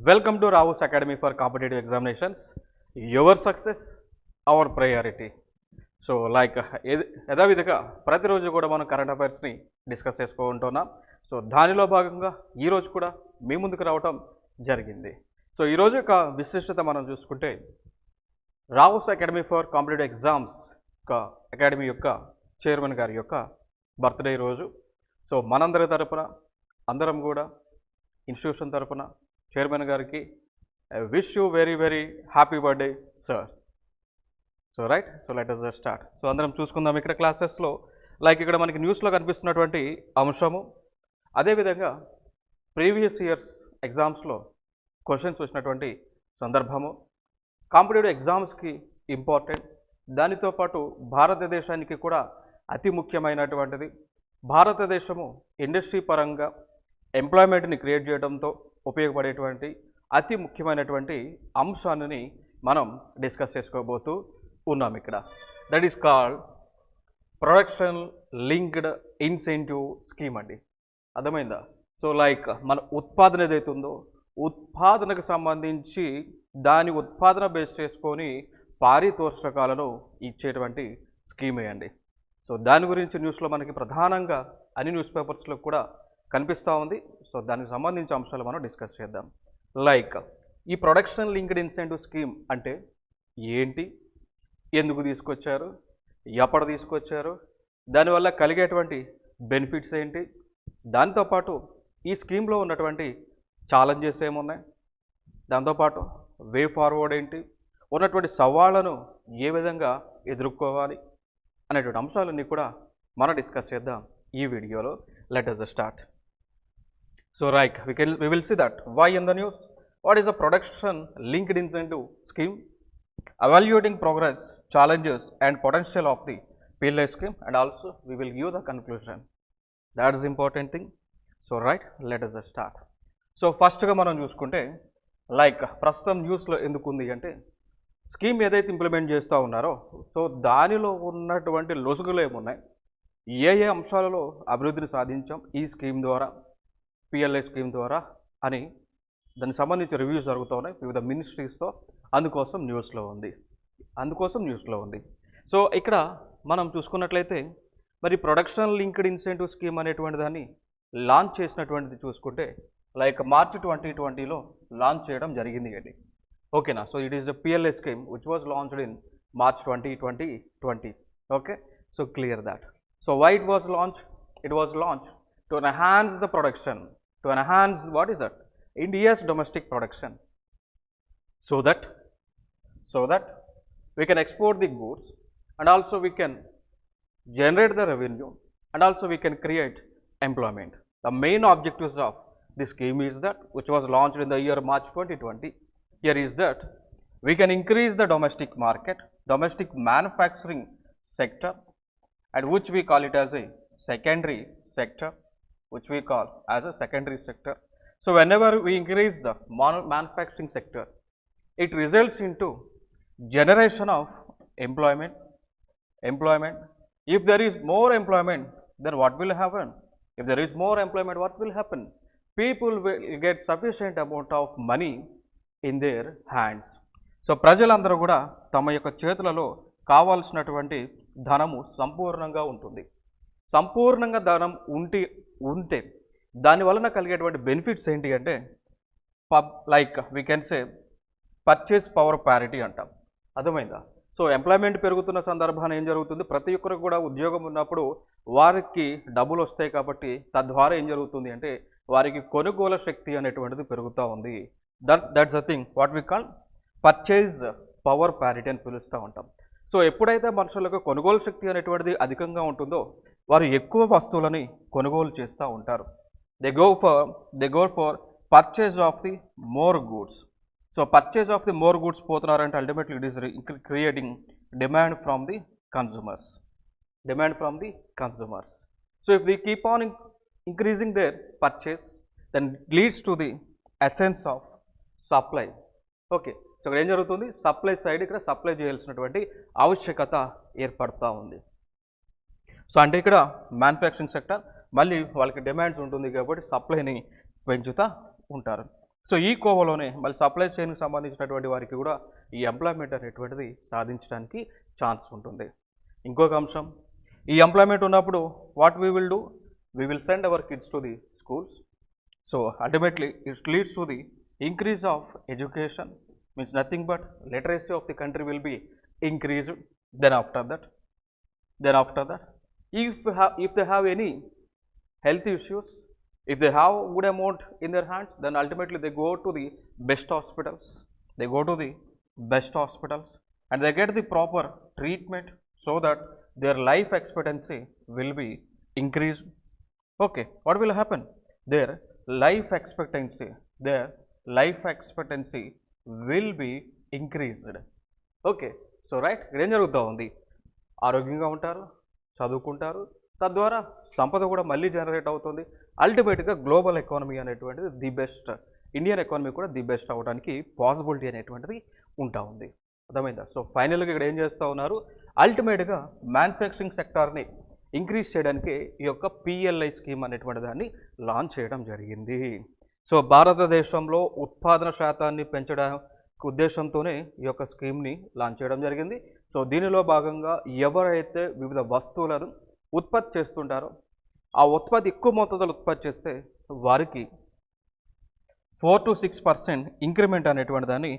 Welcome to Rao's Academy for Competitive Examinations. Your success, our priority. So, యథావిధిగా ప్రతిరోజు కూడా మనం కరెంట్ అఫైర్స్ని డిస్కస్ చేసుకుంటున్నాం. సో దానిలో భాగంగా ఈరోజు కూడా మీ ముందుకు రావటం జరిగింది. సో ఈరోజు యొక్క విశిష్టత మనం చూసుకుంటే Rao's academy for competitive exams academy యొక్క చైర్మన్ గారి యొక్క బర్త్డే రోజు. సో మనందరి తరపున అందరం కూడా ఇన్స్టిట్యూషన్ తరపున చైర్మన్ గారికి wish you very very happy birthday sir. So right, so let us start. So అందరం చూసుకుందాం ఇక్కడ క్లాసెస్లో ఇక్కడ మనకి న్యూస్లో కనిపిస్తున్నటువంటి అంశము, అదేవిధంగా ప్రీవియస్ ఇయర్స్ ఎగ్జామ్స్లో క్వశ్చన్స్ వచ్చినటువంటి సందర్భము, కాంపిటేటివ్ ఎగ్జామ్స్కి ఇంపార్టెంట్, దానితో పాటు భారతదేశానికి కూడా అతి ముఖ్యమైనటువంటిది, భారతదేశము ఇండస్ట్రీ పరంగా ఎంప్లాయ్మెంట్ని క్రియేట్ చేయడంతో ఉపయోగపడేటువంటి అతి ముఖ్యమైనటువంటి అంశాన్ని మనం డిస్కస్ చేసుకోబోతూ ఉన్నాం ఇక్కడ. That is called production linked incentive scheme అండి. అర్థమైందా? సో మన ఉత్పాదన ఏదైతుందో ఉత్పాదనకు సంబంధించి దాని ఉత్పాదన బేస్ చేసుకొని పారితోషికాలను ఇచ్చేటువంటి స్కీమే అండి. సో దాని గురించి న్యూస్లో మనకి ప్రధానంగా అన్ని న్యూస్ పేపర్స్లో కూడా కనిపిస్తూ ఉంది. సో దానికి సంబంధించిన అంశాలు మనం డిస్కస్ చేద్దాం. ఈ ప్రొడక్షన్ లింక్డ్ ఇన్సెంటివ్ స్కీమ్ అంటే ఏంటి, ఎందుకు తీసుకొచ్చారు, ఎప్పుడు తీసుకొచ్చారు, దానివల్ల కలిగేటువంటి బెనిఫిట్స్ ఏంటి, దాంతోపాటు ఈ స్కీమ్లో ఉన్నటువంటి ఛాలెంజెస్ ఏమున్నాయి, దాంతోపాటు వే ఫార్వర్డ్ ఏంటి, ఉన్నటువంటి సవాళ్లను ఏ విధంగా ఎదుర్కోవాలి అనేటువంటి అంశాలన్నీ కూడా మనం డిస్కస్ చేద్దాం ఈ వీడియోలో. Let us start. So we will see that why in the news, what is a production linked incentive scheme, evaluating progress, challenges and potential of the PLI scheme, and also we will give the conclusion. That is important thing. So let us start. So first గా మనం చూసుకుంటే ప్రస్తుతం న్యూస్లో ఎందుకు ఉంది అంటే scheme ఏదైతే implement చేస్తూ ఉన్నారో సో దానిలో ఉన్నటువంటి లొసుగులు ఏమున్నాయి, ఏ అంశాలలో అభివృద్ధిని సాధించాం ఈ స్కీమ్ ద్వారా, పిఎల్ఐ స్కీమ్ ద్వారా అని దానికి సంబంధించి రివ్యూస్ జరుగుతూ ఉన్నాయి వివిధ మినిస్ట్రీస్తో. అందుకోసం న్యూస్లో ఉంది. సో ఇక్కడ మనం చూసుకున్నట్లయితే మరి ప్రొడక్షన్ లింక్డ్ ఇన్సెంటివ్ స్కీమ్ అనేటువంటి దాన్ని లాంచ్ చేసినటువంటిది చూసుకుంటే మార్చ్ 2020లో లాంచ్ చేయడం జరిగింది అండి. ఓకేనా? So it is the PLI scheme which was launched in March 2020. Okay, so clear that. So why it was launched? It was launched to enhance the production, to enhance what is that? India's domestic production, so that we can export the goods and also we can generate the revenue and also we can create employment. The main objectives of this scheme is that, which was launched in the year March 2020, here is that we can increase the domestic market, domestic manufacturing sector, and which we call it as a secondary sector, So whenever we increase the manufacturing sector, it results into generation of employment. If there is more employment, then what will happen? If there is more employment, what will happen? People will get sufficient amount of money in their hands. So ప్రజలందరూ కూడా తమ యొక్క చేతులలో కావాల్సినటువంటి ధనము సంపూర్ణంగా ఉంటుంది. సంపూర్ణంగా ధనం ఉంటే దాని వలన కలిగేటువంటి బెనిఫిట్స్ ఏంటి అంటే we can say purchase power parity అంటాం. అర్థమైందా? సో ఎంప్లాయ్మెంట్ పెరుగుతున్న సందర్భాన్ని ఏం జరుగుతుంది, ప్రతి ఒక్కరికి కూడా ఉద్యోగం ఉన్నప్పుడు వారికి డబ్బులు వస్తాయి కాబట్టి తద్వారా ఏం జరుగుతుంది అంటే వారికి కొనుగోలు శక్తి అనేటువంటిది పెరుగుతూ ఉంది. That's the thing what we call purchase power parity అని పిలుస్తూ ఉంటాం. సో ఎప్పుడైతే మనుషులకు కొనుగోలు శక్తి అనేటువంటిది అధికంగా ఉంటుందో వారు ఎక్కువ వస్తువులని కొనుగోలు చేస్తూ ఉంటారు. They go for purchase of the more goods. So purchase of the more goods పోతున్నారంటే ultimately it is creating demand from the consumers. So if they keep on increasing their purchase then leads to the essence of supply. Okay, so ఇక్కడ ఏం జరుగుతుంది, supply side ఇక్కడ supply చేయాల్సినటువంటి ఆవశ్యకత ఏర్పడుతూ ఉంది. So అంటే ఇక్కడ మ్యానుఫ్యాక్చరింగ్ సెక్టర్ మళ్ళీ వాళ్ళకి డిమాండ్స్ ఉంటుంది కాబట్టి సప్లైని పెంచుతూ ఉంటారు. సో ఈ కోవలోనే మళ్ళీ సప్లై చైన్కి సంబంధించినటువంటి వారికి కూడా ఈ ఎంప్లాయ్మెంట్ అనేటువంటిది సాధించడానికి ఛాన్స్ ఉంటుంది. ఇంకొక అంశం, ఈ ఎంప్లాయ్మెంట్ ఉన్నప్పుడు what we will do, we will send our kids to the schools. So ultimately it leads to the increase of education, means nothing but literacy of the country will be increased. Then after that if they have any health issues, if they have good amount in their hands, then ultimately they go to the best hospitals, and they get the proper treatment so that their life expectancy will be increased. Okay, what will happen, their life expectancy will be increased. Okay, so right, ఇదేం జరుగుతూ ఉంది, ఆరోగ్యంగా ఉంటారు, చదువుకుంటారు, తద్వారా సంపద కూడా మళ్ళీ జనరేట్ అవుతుంది. అల్టిమేట్గా గ్లోబల్ ఎకానమీ అనేటువంటిది ది బెస్ట్, ఇండియన్ ఎకానమీ కూడా ది బెస్ట్ అవ్వడానికి పాసిబిలిటీ అనేటువంటిది ఉంటా ఉంది. అర్థమైందా? సో ఫైనల్గా ఇక్కడ ఏం చేస్తూ ఉన్నారు, అల్టిమేట్గా మ్యానుఫ్యాక్చరింగ్ సెక్టార్ని ఇంక్రీజ్ చేయడానికి ఈ యొక్క పిఎల్ఐ స్కీమ్ అనేటువంటి దాన్ని లాంచ్ చేయడం జరిగింది. సో భారతదేశంలో ఉత్పాదన శాతాన్ని పెంచడం ఉద్దేశంతోనే ఈ యొక్క స్కీమ్ని లాంచ్ చేయడం జరిగింది. సో దీనిలో భాగంగా ఎవరైతే వివిధ వస్తువులను ఉత్పత్తి చేస్తుంటారో, ఆ ఉత్పత్తి ఎక్కువ మోతాదులో ఉత్పత్తి చేస్తే వారికి 4 to 6% ఇంక్రిమెంట్ అనేటువంటి దాన్ని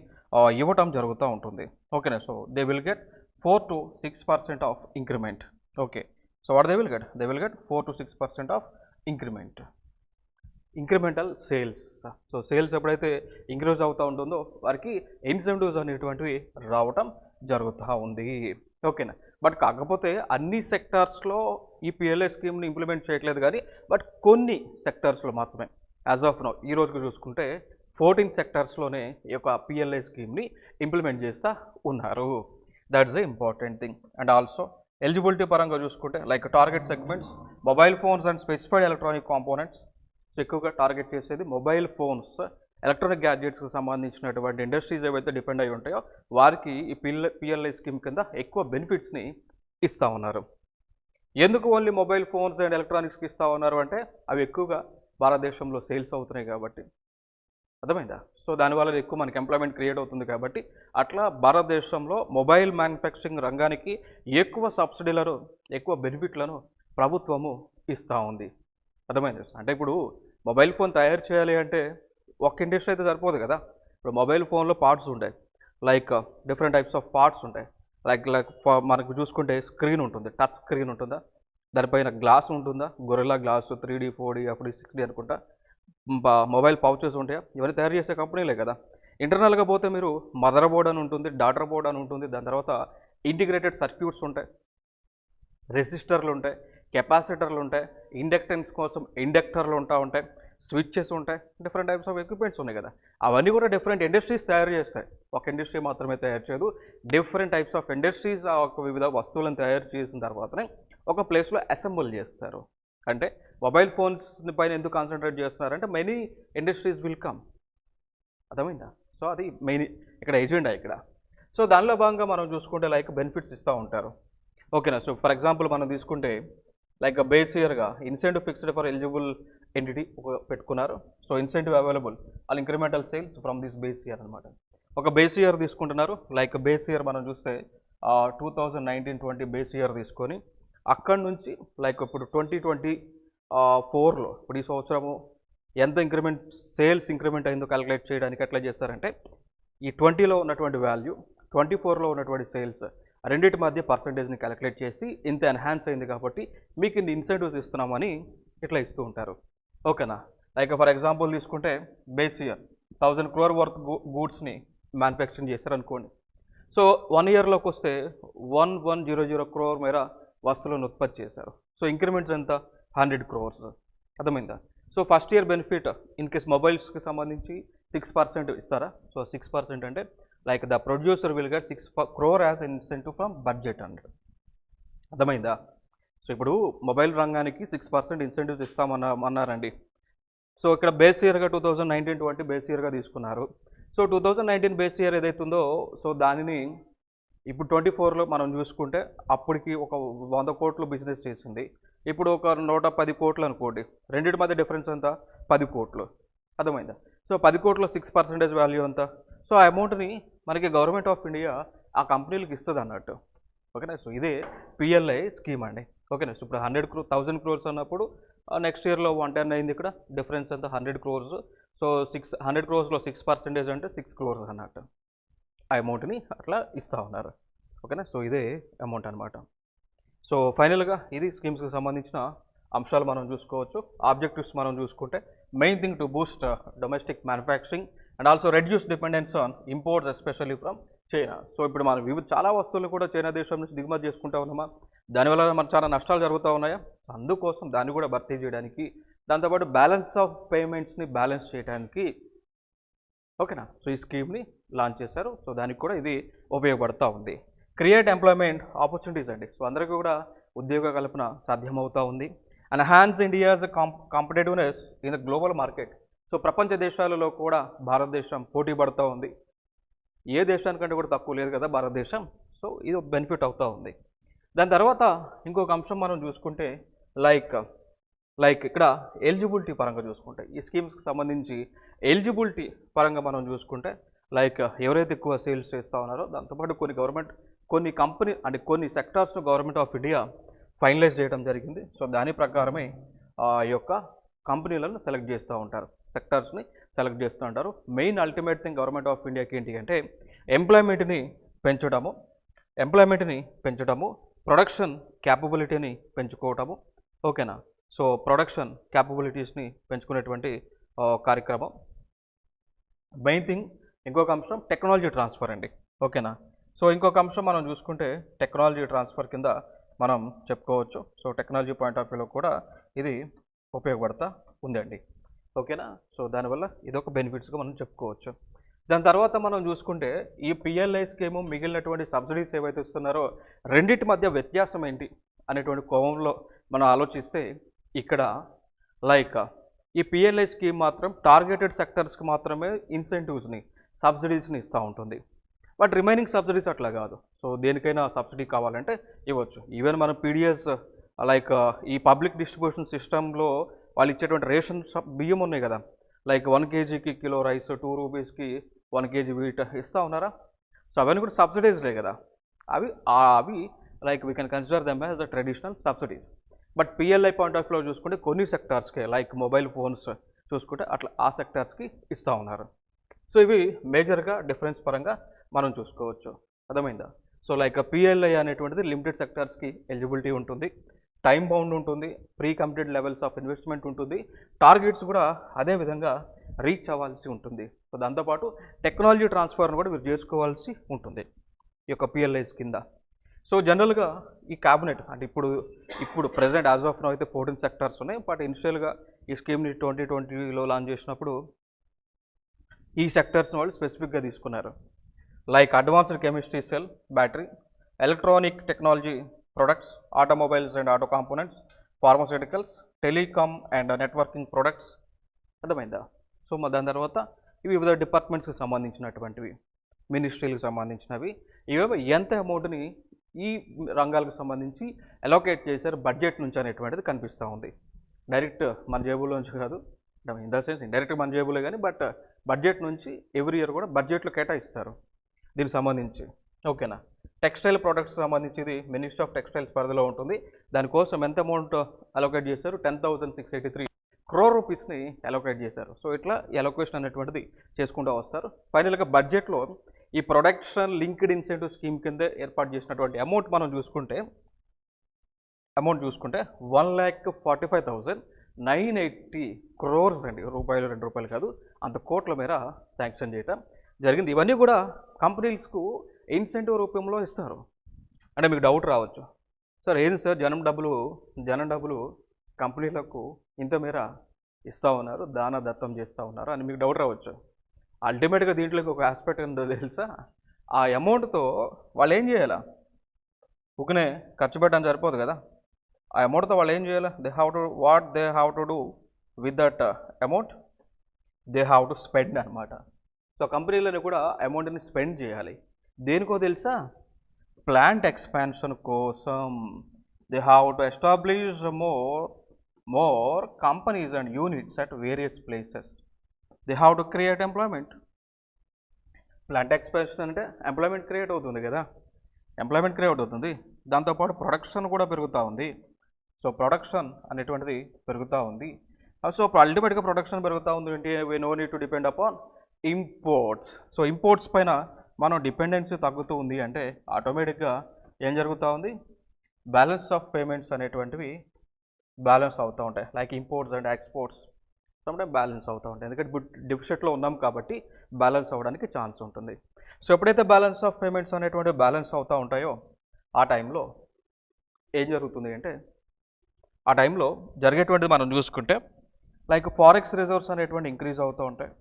ఇవ్వటం జరుగుతూ ఉంటుంది. ఓకేనా? So they will get 4 to 6% of increment. Okay, so what they will get 4 to 6% of increment, incremental sales. So sales ఎప్పుడైతే ఇంక్రీజ్ అవుతూ ఉంటుందో వారికి ఇన్సెంటివ్స్ అనేటువంటివి రావటం జరుగుతూ ఉంది. ఓకేనా? బట్ కాకపోతే అన్ని సెక్టార్స్లో ఈ పిఎల్ఐ స్కీమ్ని ఇంప్లిమెంట్ చేయట్లేదు, కానీ బట్ కొన్ని సెక్టార్స్లో మాత్రమే యాజ్ ఆఫ్ నౌ ఈ రోజుకు చూసుకుంటే 14 సెక్టార్స్లోనే ఈ యొక్క పిఎల్ఐ స్కీమ్ని ఇంప్లిమెంట్ చేస్తూ ఉన్నారు. That's the important thing. And also eligibility పరంగా చూసుకుంటే like target segments mobile phones and specified electronic components. So ఎక్కువగా టార్గెట్ చేసేది మొబైల్ ఫోన్స్, ఎలక్ట్రానిక్ గ్యాడ్జెట్స్కి సంబంధించినటువంటి ఇండస్ట్రీస్ ఏవైతే డిపెండ్ అయి ఉంటాయో వారికి ఈ పిఎల్ఐ స్కీమ్ కింద ఎక్కువ బెనిఫిట్స్ని ఇస్తూ ఉన్నారు. ఎందుకు ఓన్లీ మొబైల్ ఫోన్స్ అండ్ ఎలక్ట్రానిక్స్కి ఇస్తూ ఉన్నారు అంటే అవి ఎక్కువగా భారతదేశంలో సేల్స్ అవుతున్నాయి కాబట్టి. అర్థమైందా? సో దానివల్ల ఎక్కువ మనకి ఎంప్లాయ్మెంట్ క్రియేట్ అవుతుంది కాబట్టి అట్లా భారతదేశంలో మొబైల్ మ్యానుఫ్యాక్చరింగ్ రంగానికి ఎక్కువ సబ్సిడీలను, ఎక్కువ బెనిఫిట్లను ప్రభుత్వము ఇస్తూ ఉంది. అర్థమైంది? అంటే ఇప్పుడు మొబైల్ ఫోన్ తయారు చేయాలి అంటే ఒక్క ఇండస్ట్రీ అయితే సరిపోదు కదా. ఇప్పుడు మొబైల్ ఫోన్లో పార్ట్స్ ఉంటాయి, like different types of parts ఉంటాయి. లైక్ మనకు చూసుకుంటే స్క్రీన్ ఉంటుంది, టచ్ స్క్రీన్ ఉంటుందా, దానిపైన గ్లాస్ ఉంటుందా, గొరిల్లా గ్లాస్ 3D 4D అప్పుడు 6D అనుకుంటా, మొబైల్ పౌచెస్ ఉంటాయా, ఇవన్నీ తయారు చేసే కంపెనీలే కదా. ఇంటర్నల్గా పోతే మీరు మదర్ బోర్డ్ అని ఉంటుంది, డాటర్ బోర్డ్ అని ఉంటుంది, దాని తర్వాత ఇంటిగ్రేటెడ్ సర్క్యూట్స్ ఉంటాయి, రెసిస్టర్లు ఉంటాయి, కెపాసిటర్లు ఉంటాయి, ఇండక్టెన్స్ కోసం ఇండక్టర్లు ఉంటాయి, స్విచ్చెస్ ఉంటాయి, డిఫరెంట్ టైప్స్ ఆఫ్ ఎక్విప్మెంట్స్ ఉన్నాయి కదా. అవన్నీ కూడా డిఫరెంట్ ఇండస్ట్రీస్ తయారు చేస్తాయి, ఒక ఇండస్ట్రీ మాత్రమే తయారు చేయదు. డిఫరెంట్ టైప్స్ ఆఫ్ ఇండస్ట్రీస్ ఆ ఒక వివిధ వస్తువులను తయారు చేసిన తర్వాతనే ఒక ప్లేస్లో అసెంబుల్ చేస్తారు. అంటే మొబైల్ ఫోన్స్ పైన ఎందుకు కాన్సన్ట్రేట్ చేస్తున్నారంటే మెనీ ఇండస్ట్రీస్ విల్ కమ్. అర్థమైందా? సో అది మెయిన్ ఇక్కడ ఎజెండా ఇక్కడ. సో దానిలో భాగంగా మనం చూసుకుంటే లైక్ బెనిఫిట్స్ ఇస్తూ ఉంటారు. ఓకేనా? సో ఫర్ ఎగ్జాంపుల్ మనం తీసుకుంటే లైక్ బేస్ ఇయర్గా incentive fixed for eligible entity పెట్టుకున్నారు. So incentive available all incremental sales from this base year అనమాట. ఒక బేస్ ఇయర్ తీసుకుంటున్నారు. లైక్ బేస్ ఇయర్ మనం చూస్తే 2019-20 బేస్ ఇయర్ తీసుకొని అక్కడి నుంచి లైక్ ఇప్పుడు 2024లో ఇప్పుడు ఈ సంవత్సరము ఎంత సేల్స్ ఇంక్రిమెంట్ అయిందో క్యాలిక్యులేట్ చేయడానికి ఎట్లా చేస్తారంటే ఈ 20లో ఉన్నటువంటి వాల్యూ 24లో ఉన్నటువంటి సేల్స్ రెండింటి మధ్య పర్సంటేజ్ని క్యాలిక్యులేట్ చేసి ఇంత ఎన్హాన్స్ అయింది కాబట్టి మీకు ఇన్ని ఇన్సెంటివ్స్ ఇస్తున్నామని ఇట్లా ఇస్తూ ఉంటారు. ఓకేనా? లైక్ ఫర్ ఎగ్జాంపుల్ తీసుకుంటే బేస్ ఇయర్ 1000 crore వర్త్ గూడ్స్ని మ్యానుఫ్యాక్చరింగ్ చేశారనుకోండి. సో 1 ఇయర్లోకి వస్తే 1100 crore మేర వస్తువులను ఉత్పత్తి చేశారు. సో ఇంక్రిమెంట్స్ ఎంత 100 crores. అర్థమైందా? So first year benefit in case మొబైల్స్కి సంబంధించి 6% ఇస్తారా? సో 6% అంటే like the producer will get 6 crore as incentive from budget అంటారు. అర్థమైందా? సో ఇప్పుడు మొబైల్ రంగానికి 6% ఇన్సెంటివ్స్ ఇస్తామన్నారండి. సో ఇక్కడ బేస్ ఇయర్గా 2019-20 బేస్ ఇయర్గా తీసుకున్నారు. సో 2019 బేస్ ఇయర్ ఏదైతుందో సో దానిని ఇప్పుడు 24లో మనం చూసుకుంటే అప్పటికి ఒక 100 కోట్లు బిజినెస్ చేసింది. ఇప్పుడు ఒక 110 కోట్లు అనుకోండి. రెండింటి మధ్య డిఫరెన్స్ ఎంత 10 కోట్లు. అర్థమైందా? సో సో 10 కోట్ల 6% వాల్యూ అంత. సో ఆ అమౌంట్ని మనకి గవర్నమెంట్ ఆఫ్ ఇండియా ఆ కంపెనీలకు ఇస్తుంది అన్నట్టు. ఓకేనా. సో ఇదే పిఎల్ఐ స్కీమ్ అండి. ఓకేనా. సో ఇప్పుడు 1000 crores అన్నప్పుడు నెక్స్ట్ ఇయర్లో 110 అయింది. ఇక్కడ డిఫరెన్స్ అంతా 100 crores. సో 100 crores లో 6% అంటే 6 crores అన్నట్టు. ఆ అమౌంట్ని అట్లా ఇస్తూ ఉన్నారు. ఓకేనా. సో ఇదే అమౌంట్ అనమాట. సో ఫైనల్గా ఇది స్కీమ్స్కి సంబంధించిన అంశాలు మనం చూసుకోవచ్చు. ఆబ్జెక్టివ్స్ మనం చూసుకుంటే main thing to Boost domestic manufacturing and also reduce dependence on imports especially from China. So ఇప్పుడు మనం వివిధ చాలా వస్తువులు కూడా చైనా దేశం నుంచి దిగుమతి చేసుకుంటా ఉన్నామా, దానివల్ల మనకు చాలా నష్టాలు జరుగుతూ ఉన్నాయా. సో అందుకోసం దాన్ని కూడా భర్తీ చేయడానికి, దాంతోపాటు బ్యాలెన్స్ ఆఫ్ పేమెంట్స్ని బ్యాలెన్స్ చేయడానికి ఓకేనా. సో ఈ స్కీమ్ని లాంచ్ చేశారు. సో దానికి కూడా ఇది ఉపయోగపడుతూ ఉంది. క్రియేట్ ఎంప్లాయ్మెంట్ ఆపర్చునిటీస్ అండి. సో అందరికీ కూడా ఉద్యోగ కల్పన సాధ్యమవుతూ ఉంది. And హ్యాన్స్ India's competitiveness in the global market. So ప్రపంచ దేశాలలో కూడా భారతదేశం పోటీ పడుతూ ఉంది. ఏ దేశానికంటే కూడా తక్కువ లేదు కదా భారతదేశం. సో ఇది బెనిఫిట్ అవుతూ ఉంది. దాని తర్వాత ఇంకొక అంశం మనం చూసుకుంటే లైక్ ఇక్కడ ఎలిజిబిలిటీ పరంగా చూసుకుంటే ఈ స్కీమ్స్కి సంబంధించి ఎలిజిబిలిటీ పరంగా మనం చూసుకుంటే లైక్ ఎవరైతే ఎక్కువ సేల్స్ చేస్తూ ఉన్నారో దాంతోపాటు కొన్ని కంపెనీ అంటే కొన్ని సెక్టార్స్ను గవర్నమెంట్ ఆఫ్ ఇండియా ఫైనలైజ్ చేయడం జరిగింది. సో దాని ప్రకారమే ఈ యొక్క కంపెనీలను సెలెక్ట్ చేస్తూ ఉంటారు, సెక్టార్స్ని సెలెక్ట్ చేస్తూ ఉంటారు. Main ultimate thing government of ఇండియాకి ఏంటి అంటే ఎంప్లాయ్మెంట్ని పెంచడము, ప్రొడక్షన్ క్యాపబిలిటీని పెంచుకోవటము. ఓకేనా. సో ప్రొడక్షన్ క్యాపబిలిటీస్ని పెంచుకునేటువంటి కార్యక్రమం. మెయిన్ థింగ్ ఇంకొక అంశం టెక్నాలజీ ట్రాన్స్ఫర్ అండి. ఓకేనా. సో ఇంకొక అంశం మనం చూసుకుంటే టెక్నాలజీ ట్రాన్స్ఫర్ కింద మనం చెప్పుకోవచ్చు. సో టెక్నాలజీ పాయింట్ ఆఫ్ వ్యూలో కూడా ఇది ఉపయోగపడతా ఉందండి. ఓకేనా. సో దానివల్ల ఇదొక బెనిఫిట్స్గా మనం చెప్పుకోవచ్చు. దాని తర్వాత మనం చూసుకుంటే ఈ పిఎల్ఐ స్కీము మిగిలినటువంటి సబ్సిడీస్ ఏవైతే ఇస్తున్నారో రెండింటి మధ్య వ్యత్యాసం ఏంటి అనేటువంటి కోణంలో మనం ఆలోచిస్తే ఇక్కడ ఈ పిఎల్ఐ స్కీమ్ మాత్రం టార్గెటెడ్ సెక్టర్స్కి మాత్రమే ఇన్సెంటివ్స్ని సబ్సిడీస్ని ఇస్తూ ఉంటుంది. బట్ రిమైనింగ్ సబ్సిడీస్ అట్లా కాదు. సో దేనికైనా సబ్సిడీ కావాలంటే ఇవ్వచ్చు. ఈవెన్ మనం పీడిఎస్ ఈ పబ్లిక్ డిస్ట్రిబ్యూషన్ సిస్టంలో వాళ్ళు ఇచ్చేటువంటి రేషన్ బియ్యం ఉన్నాయి కదా, 1 kgకి కిలో రైస్, 2 రూపీస్కి 1 kg వీట్ ఇస్తూ ఉన్నారా. సో అవన్నీ కూడా సబ్సిడీస్లే కదా. అవి we can consider them as the traditional subsidies. But PLI point of వ్యూలో చూసుకుంటే కొన్ని సెక్టార్స్కి మొబైల్ ఫోన్స్ చూసుకుంటే అట్లా ఆ సెక్టార్స్కి ఇస్తూ ఉన్నారు. సో ఇవి మేజర్గా డిఫరెన్స్ పరంగా మనం చూసుకోవచ్చు. అర్థమైందా. సో పిఎల్ఐ అనేటువంటిది లిమిటెడ్ సెక్టార్స్కి ఎలిజిబిలిటీ ఉంటుంది, టైం బౌండ్ ఉంటుంది, pre complete levels of investment ఉంటుంది, టార్గెట్స్ కూడా అదే విధంగా రీచ్ అవ్వాల్సి ఉంటుంది. సో దాంతోపాటు టెక్నాలజీ ట్రాన్స్ఫర్ను కూడా మీరు చేసుకోవాల్సి ఉంటుంది ఈ యొక్క పిఎల్ఐస్ కింద. సో జనరల్గా ఈ క్యాబినెట్ అంటే ఇప్పుడు ప్రెసెంట్ యాజ్ ఆఫ్ నో అయితే 14 సెక్టార్స్ ఉన్నాయి. బట్ ఇనిషియల్గా ఈ స్కీమ్ని 2020లో లాంచ్ చేసినప్పుడు ఈ సెక్టార్స్ని వాళ్ళు స్పెసిఫిక్గా తీసుకున్నారు. Advanced chemistry cell, battery, electronic technology products, automobiles and auto components, pharmaceuticals, telecom and networking products. అర్థమైందా. సో దాని తర్వాత ఇవి వివిధ డిపార్ట్మెంట్స్కి సంబంధించినటువంటివి, మినిస్ట్రీలకు సంబంధించినవి. ఇవి ఎంత అమౌంట్ని ఈ రంగాలకు సంబంధించి అలోకేట్ చేశారు బడ్జెట్ నుంచి అనేటువంటిది కనిపిస్తూ ఉంది. డైరెక్ట్ మన జేబులో నుంచి కాదు, ఇన్ ద సెన్స్ ఇండైరెక్ట్ మన జేబులే కానీ, బట్ బడ్జెట్ నుంచి ఎవ్రీ ఇయర్ కూడా బడ్జెట్లో కేటాయిస్తారు దీనికి సంబంధించి. ఓకేనా. టెక్స్టైల్ ప్రొడక్ట్స్ సంబంధించి ఇది మినిస్ట్రీ ఆఫ్ టెక్స్టైల్స్ పరిధిలో ఉంటుంది. దానికోసం ఎంత అమౌంట్ అలోకేట్ చేశారు, 10,683 crore రూపీస్ని అలోకేట్ చేశారు. సో ఇట్లా అలోకేషన్ అనేటువంటిది చేసుకుంటూ వస్తారు. ఫైనల్గా బడ్జెట్లో ఈ ప్రొడక్షన్ లింక్డ్ ఇన్సెంటివ్ స్కీమ్ కింద ఏర్పాటు చేసినటువంటి అమౌంట్ మనం చూసుకుంటే 1,45,980 crores అండి. రూపాయలు 2 రూపాయలు కాదు, అంత కోట్ల మేర శాంక్షన్ చేయటం జరిగింది. ఇవన్నీ కూడా కంపెనీస్కు ఇన్సెంటివ్ రూపంలో ఇస్తారు. అంటే మీకు డౌట్ రావచ్చు, సార్ ఏది సార్ జనం డబ్బులు కంపెనీలకు ఇంత మేర ఇస్తూ ఉన్నారు, దాన దత్తం చేస్తూ ఉన్నారు అని మీకు డౌట్ రావచ్చు. అల్టిమేట్గా దీంట్లోకి ఒక ఆస్పెక్ట్ ఏంటో తెలుసా, ఆ అమౌంట్తో వాళ్ళు ఏం చేయాలా, ఊకనే ఖర్చు పెట్టడం సరిపోదు కదా. ఆ అమౌంట్తో వాళ్ళు ఏం చేయాలి, they have to do with that amount, they have to spend అనమాట. సో కంపెనీలను కూడా అమౌంట్ని స్పెండ్ చేయాలి. దేనికో తెలుసా, ప్లాంట్ ఎక్స్పాన్షన్ కోసం. They have to establish more companies and units at various places. They have to create employment. Plant expansion అంటే employment create అవుతుంది కదా, ఎంప్లాయ్మెంట్ క్రియేట్ అవుతుంది. దాంతోపాటు ప్రొడక్షన్ కూడా పెరుగుతూ ఉంది. సో ప్రొడక్షన్ అనేటువంటిది పెరుగుతూ ఉంది. సో అల్టిమేట్గా ప్రొడక్షన్ పెరుగుతూ ఉంది ఏంటి, we know need to depend upon imports. So imports పైన మనం డిపెండెన్సీ తగ్గుతూ ఉంది అంటే ఆటోమేటిక్గా ఏం జరుగుతూ ఉంది, బ్యాలెన్స్ ఆఫ్ పేమెంట్స్ అనేటువంటివి బ్యాలెన్స్ అవుతూ ఉంటాయి. Like imports and exports sometime balance అవుతూ ఉంటాయి. ఎందుకంటే డిఫిసిట్లో ఉన్నాం కాబట్టి బ్యాలెన్స్ అవ్వడానికి ఛాన్స్ ఉంటుంది. సో ఎప్పుడైతే బ్యాలెన్స్ ఆఫ్ పేమెంట్స్ అనేటువంటివి బ్యాలెన్స్ అవుతూ ఉంటాయో ఆ టైంలో ఏం జరుగుతుంది అంటే, ఆ టైంలో జరిగేటువంటిది మనం చూసుకుంటే లైక్ ఫారెక్స్ రిజర్వ్స్ అనేటువంటి ఇంక్రీజ్ అవుతూ ఉంటాయి.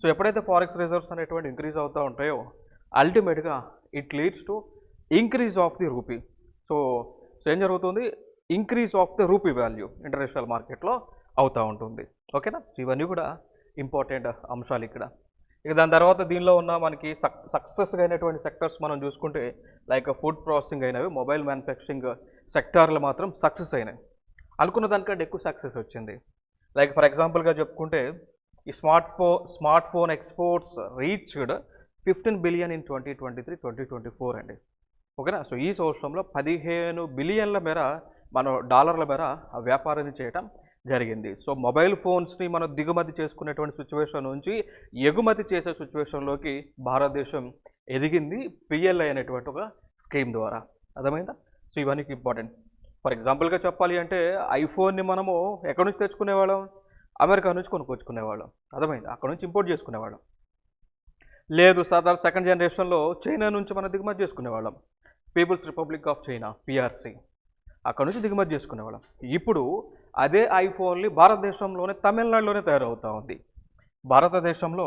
సో ఎప్పుడైతే ఫారెక్స్ రిజర్వ్స్ అనేటువంటి ఇంక్రీజ్ అవుతూ ఉంటాయో అల్టిమేట్గా it leads to increase of the rupee. So ఏం జరుగుతుంది, increase of the rupee value international మార్కెట్లో అవుతూ ఉంటుంది. ఓకేనా. సో ఇవన్నీ కూడా ఇంపార్టెంట్ అంశాలు ఇక్కడ. ఇక దాని తర్వాత దీనిలో ఉన్న మనకి సక్సెస్గా అయినటువంటి సెక్టర్స్ మనం చూసుకుంటే లైక్ ఫుడ్ ప్రాసెసింగ్ అయినవి, మొబైల్ మ్యానుఫ్యాక్చరింగ్ సెక్టార్లు మాత్రం సక్సెస్ అయినాయి. అనుకున్న దానికంటే ఎక్కువ సక్సెస్ వచ్చింది. లైక్ ఫర్ ఎగ్జాంపుల్గా చెప్పుకుంటే ఈ smart phone exports reached 15 billion in 2023-2024 అండి. ఓకేనా. సో ఈ సంవత్సరంలో 15 బిలియన్ల మేర మనం డాలర్ల మేర వ్యాపారాన్ని చేయటం జరిగింది. సో మొబైల్ ఫోన్స్ని మనం దిగుమతి చేసుకునేటువంటి సిచ్యువేషన్ నుంచి ఎగుమతి చేసే సిచ్యువేషన్లోకి భారతదేశం ఎదిగింది పిఎల్ఐ అనేటువంటి ఒక స్కీమ్ ద్వారా. అర్థమైందా. సో ఇవన్నీ ఇంపార్టెంట్. ఫర్ ఎగ్జాంపుల్గా చెప్పాలి అంటే ఐఫోన్ని మనము ఎక్కడి నుంచి తెచ్చుకునేవాళ్ళం, అమెరికా నుంచి కొనుక్కొచ్చుకునేవాళ్ళం. అర్థమైంది. అక్కడ నుంచి ఇంపోర్ట్ చేసుకునేవాళ్ళం. లేదు సాధారణ సెకండ్ జనరేషన్లో చైనా నుంచి మనం దిగుమతి చేసుకునేవాళ్ళం. People's Republic of China PRC, అక్కడ నుంచి దిగుమతి చేసుకునేవాళ్ళం. ఇప్పుడు అదే ఐఫోన్లు భారతదేశంలోనే తమిళనాడులోనే తయారవుతూ ఉంది. భారతదేశంలో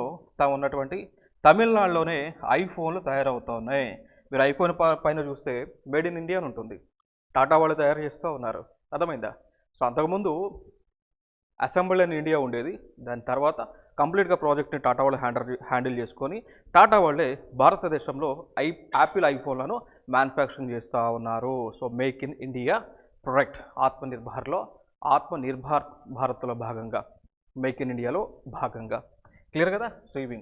ఉన్నటువంటి తమిళనాడులోనే ఐఫోన్లు తయారవుతూ ఉన్నాయి. మీరు ఐఫోన్ పైన చూస్తే మేడ్ ఇన్ ఇండియా అని ఉంటుంది. టాటా వాళ్ళు తయారు చేస్తూ ఉన్నారు. అర్థమైందా. సో అంతకుముందు అసెంబ్లీ ఇన్ ఇండియా ఉండేది. దాని తర్వాత కంప్లీట్గా ప్రాజెక్ట్ని టాటా వాళ్ళు హ్యాండిల్ చేసుకొని టాటా వాళ్ళే భారతదేశంలో యాపిల్ ఐఫోన్లను మ్యానుఫ్యాక్చరింగ్ చేస్తూ ఉన్నారు. So make in India product Atmanirbhar భారత్లో భాగంగా, మేక్ ఇన్ ఇండియాలో భాగంగా. క్లియర్ కదా. సో ఇవి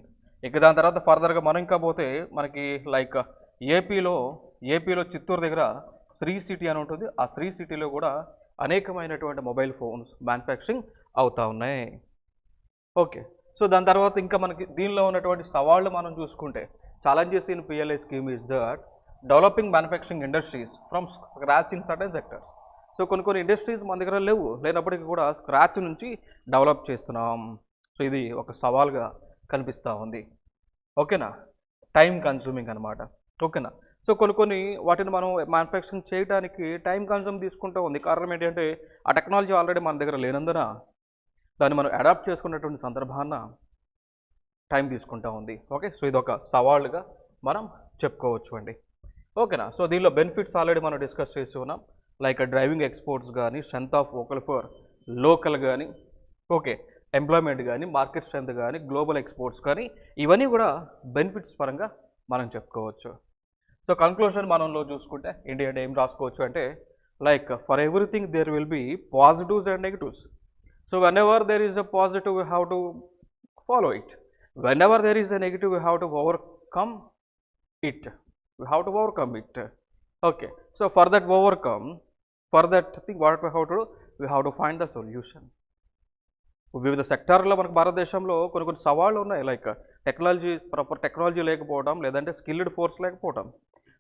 ఇక దాని తర్వాత ఫర్దర్గా మనం ఇంకా పోతే మనకి లైక్ ఏపీలో చిత్తూరు దగ్గర శ్రీ సిటీ అని ఉంటుంది. ఆ శ్రీ సిటీలో కూడా అనేకమైనటువంటి మొబైల్ ఫోన్స్ మ్యానుఫ్యాక్చరింగ్ అవుతూ ఉన్నాయి. ఓకే. సో దాని తర్వాత ఇంకా మనకి దీనిలో ఉన్నటువంటి సవాళ్ళు మనం చూసుకుంటే challenges in PLI scheme is that developing manufacturing industries from scratch in certain sectors. So కొన్ని ఇండస్ట్రీస్ మన దగ్గర లేనప్పటికీ కూడా స్క్రాచ్ నుంచి డెవలప్ చేస్తున్నాం. సో ఇది ఒక సవాల్గా కనిపిస్తూ ఉంది. ఓకేనా. టైం కన్స్యూమింగ్ అనమాట. ఓకేనా. సో కొన్ని వాటిని మనం మ్యానుఫ్యాక్చరింగ్ చేయడానికి టైం కన్స్యూమ్ తీసుకుంటూ ఉంది. కారణం ఏంటంటే ఆ టెక్నాలజీ ఆల్రెడీ మన దగ్గర లేనందున దాన్ని మనం అడాప్ట్ చేసుకున్నటువంటి సందర్భాన టైం తీసుకుంటూ ఉంది. ఓకే. సో ఇది ఒక సవాళ్ళుగా మనం చెప్పుకోవచ్చు అండి. ఓకేనా. సో దీనిలో బెనిఫిట్స్ ఆల్రెడీ మనం డిస్కస్ చేసి ఉన్నాం. లైక్ డ్రైవింగ్ ఎక్స్పోర్ట్స్ కానీ, strength of vocal for local కానీ, ఓకే, ఎంప్లాయ్మెంట్ కానీ, మార్కెట్ స్ట్రెంత్ కానీ, గ్లోబల్ ఎక్స్పోర్ట్స్ కానీ, ఇవన్నీ కూడా బెనిఫిట్స్ పరంగా మనం చెప్పుకోవచ్చు. సో కంక్లూషన్ మనంలో చూసుకుంటే ఏంటి అంటే ఏం రాసుకోవచ్చు అంటే like for everything there will be positives and negatives. So whenever there is a positive we have to follow it. Whenever there is a negative we have to overcome it. We have to overcome it. Okay. So for that thing what we have to do, we have to find the solution. వివిధ సెక్టార్లో మనకు భారతదేశంలో కొన్ని సవాళ్ళు ఉన్నాయి. Like proper technology లేకపోవడం, లేదంటే skilled force లేకపోవడం.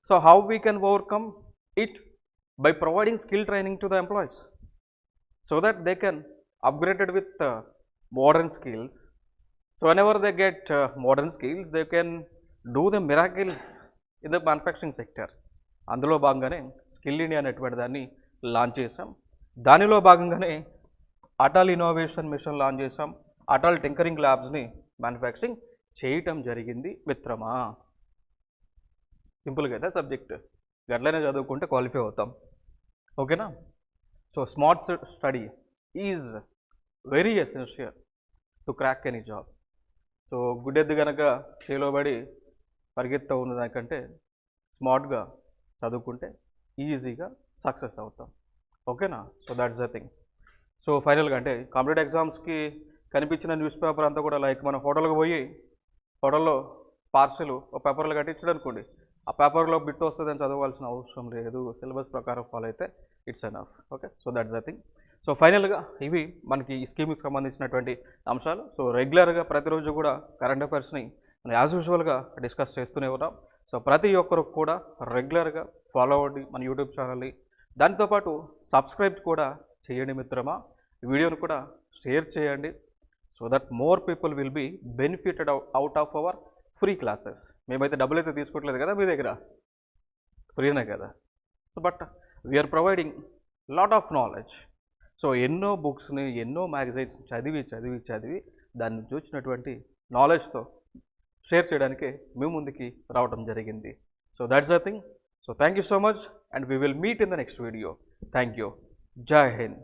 So how we can overcome it by providing skill training to the employees so that they can upgraded with modern skills. So whenever they get modern skills, they can do the miracles in the manufacturing sector. అందులో భాగంగానే skill India అనేటువంటి దాన్ని launch చేసాం. దానిలో భాగంగానే Atal innovation mission launch చేసాం. Atal tinkering ల్యాబ్స్ని manufacturing చేయటం జరిగింది మిత్రమా. సింపుల్గా అయితే సబ్జెక్ట్ గట్లనే చదువుకుంటే క్వాలిఫై అవుతాం. ఓకేనా. So smart study is very essential to crack any job. So గుడ్డెద్దు కనుక చేలోబడి పరిగెత్తా ఉన్న దానికంటే స్మార్ట్గా చదువుకుంటే ఈజీగా సక్సెస్ అవుతాం. ఓకేనా. So that's the thing. So ఫైనల్గా అంటే కాంపిటేటివ్ ఎగ్జామ్స్కి కనిపించిన న్యూస్ పేపర్ అంతా కూడా లైక్ మన హోటల్కి పోయి హోటల్లో పార్సెల్ ఒక పేపర్లో కట్టించడం అనుకోండి, ఆ పేపర్లో బిట్ వస్తుందని చదవాల్సిన అవసరం లేదు. సిలబస్ ప్రకారం ఫాలో అయితే it's enough. Okay, so that's the thing. So ఫైనల్గా ఇవి మనకి ఈ స్కీమ్కి సంబంధించినటువంటి అంశాలు. సో రెగ్యులర్గా ప్రతిరోజు కూడా కరెంట్ అఫైర్స్ని మనం యాజ్ యూజువల్గా డిస్కస్ చేస్తూనే ఉన్నాం. సో ప్రతి ఒక్కరు కూడా రెగ్యులర్గా ఫాలో అవ్వండి మన యూట్యూబ్ ఛానల్ని. దాంతోపాటు సబ్స్క్రైబ్ కూడా చేయండి మిత్రమా. ఈ వీడియోని కూడా షేర్ చేయండి. So that more people will be benefited out of our free classes. మేమైతే డబ్బులు అయితే తీసుకోవట్లేదు కదా మీ దగ్గర, ఫ్రీనే కదా. So but we are providing lot of knowledge. So ఎన్నో బుక్స్ని ఎన్నో మ్యాగజైన్స్ చదివి చదివి చదివి దాని నుంచి వచ్చినటువంటి నాలెడ్జ్తో షేర్ చేయడానికి మేము ముందుకి రావడం జరిగింది. So that's the thing. So thank you so much and we will meet in the next video. Thank you. జై హింద్.